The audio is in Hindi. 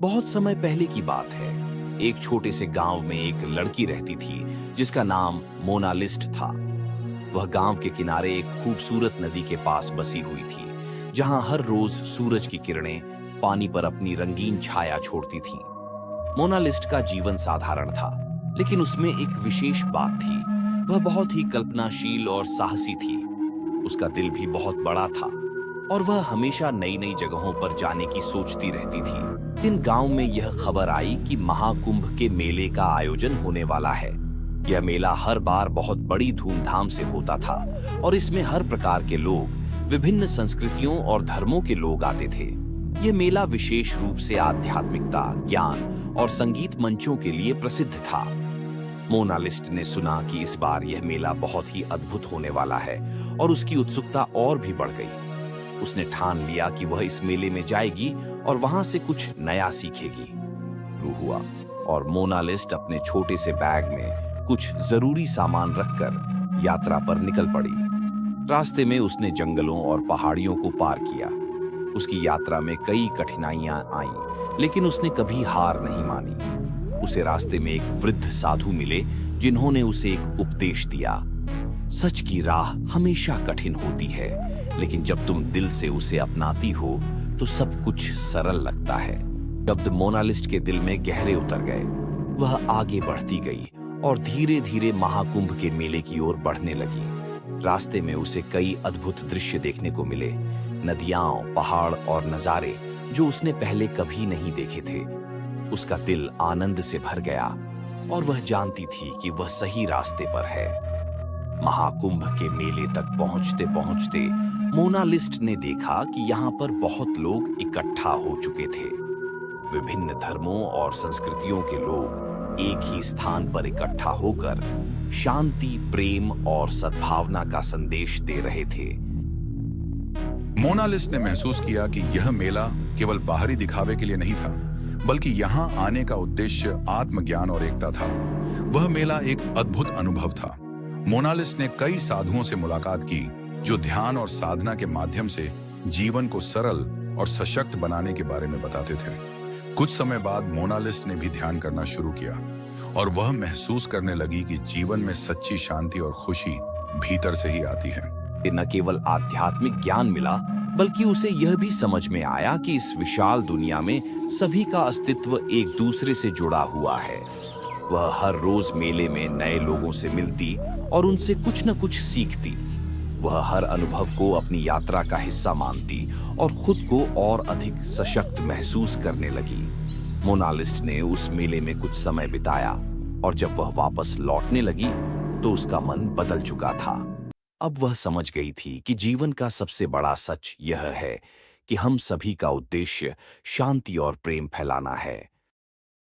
बहुत समय पहले की बात है। एक छोटे से गांव में एक लड़की रहती थी जिसका नाम मोनालिस्ट था। वह गांव के किनारे एक खूबसूरत नदी के पास बसी हुई थी, जहां हर रोज सूरज की किरणें पानी पर अपनी रंगीन छाया छोड़ती थीं। मोनालिस्ट का जीवन साधारण था, लेकिन उसमें एक विशेष बात थी। वह बहुत ही कल्पनाशील और साहसी थी। उसका दिल भी बहुत बड़ा था और वह हमेशा नई नई जगहों पर जाने की सोचती रहती थी। इन गांव में यह खबर आई कि महाकुंभ के मेले का आयोजन होने वाला है। यह मेला हर बार बहुत बड़ी धूमधाम से होता था और इसमें हर प्रकार के लोग, विभिन्न संस्कृतियों और धर्मों के लोग आते थे। यह मेला विशेष रूप से आध्यात्मिकता, ज्ञान और संगीत मंचों के लिए प्रसिद्ध था। मोनालिस्ट ने सुना कि इस बार यह मेला बहुत ही अद्भुत होने वाला है और उसकी उत्सुकता और भी बढ़ गई। उसने ठान लिया कि वह इस मेले में जाएगी और वहां से कुछ नया सीखेगी। शुरू हुआ और मोनालिस्ट अपने छोटे से बैग में कुछ जरूरी सामान रखकर यात्रा पर निकल पड़ी। रास्ते में उसने जंगलों और पहाड़ियों को पार किया। उसकी यात्रा में कई कठिनाइयां आईं, लेकिन उसने कभी हार नहीं मानी। उसे रास्ते में एक वृद्ध साधु मिले जिन्होंने उसे एक उपदेश दिया। सच की राह हमेशा कठिन होती है, लेकिन जब तुम दिल से उसे अपनाती हो तो सब कुछ सरल लगता है। शब्द मोनालिस्ट के दिल में गहरे उतर गए। वह आगे बढ़ती गई और धीरे धीरे महाकुंभ के मेले की ओर बढ़ने लगी। रास्ते में उसे कई अद्भुत दृश्य देखने को मिले, नदियां, पहाड़ और नजारे जो उसने पहले कभी नहीं देखे थे। उसका दिल आनंद से भर गया और वह जानती थी कि वह सही रास्ते पर है। महाकुंभ के मेले तक पहुंचते पहुंचते मोनालिस्ट ने देखा कि यहाँ पर बहुत लोग इकट्ठा हो चुके थे। विभिन्न धर्मों और संस्कृतियों के लोग एक ही स्थान पर इकट्ठा होकर शांति, प्रेम और सद्भावना का संदेश दे रहे थे। मोनालिस्ट ने महसूस किया कि यह मेला केवल बाहरी दिखावे के लिए नहीं था, बल्कि यहाँ आने का उद्देश्य आत्मज्ञान और एकता था। वह मेला एक अद्भुत अनुभव था। मोनालिस्ट ने कई साधुओं से मुलाकात की जो ध्यान और साधना के माध्यम से जीवन को सरल और सशक्त बनाने के बारे में बताते थे। कुछ समय बाद मोनालिस्ट ने भी ध्यान करना शुरू किया और वह महसूस करने लगी कि जीवन में सच्ची शांति और खुशी भीतर से ही आती है। न केवल आध्यात्मिक ज्ञान मिला, बल्कि उसे यह भी समझ में आया कि इस विशाल दुनिया में सभी का अस्तित्व एक दूसरे से जुड़ा हुआ है। वह हर रोज मेले में नए लोगों से मिलती और उनसे कुछ न कुछ सीखती। वह हर अनुभव को अपनी यात्रा का हिस्सा मानती और खुद को और अधिक सशक्त महसूस करने लगी। मोनालिस्ट ने उस मेले में कुछ समय बिताया और जब वह वापस लौटने लगी तो उसका मन बदल चुका था। अब वह समझ गई थी कि जीवन का सबसे बड़ा सच यह है कि हम सभी का उद्देश्य शांति और प्रेम फैलाना है।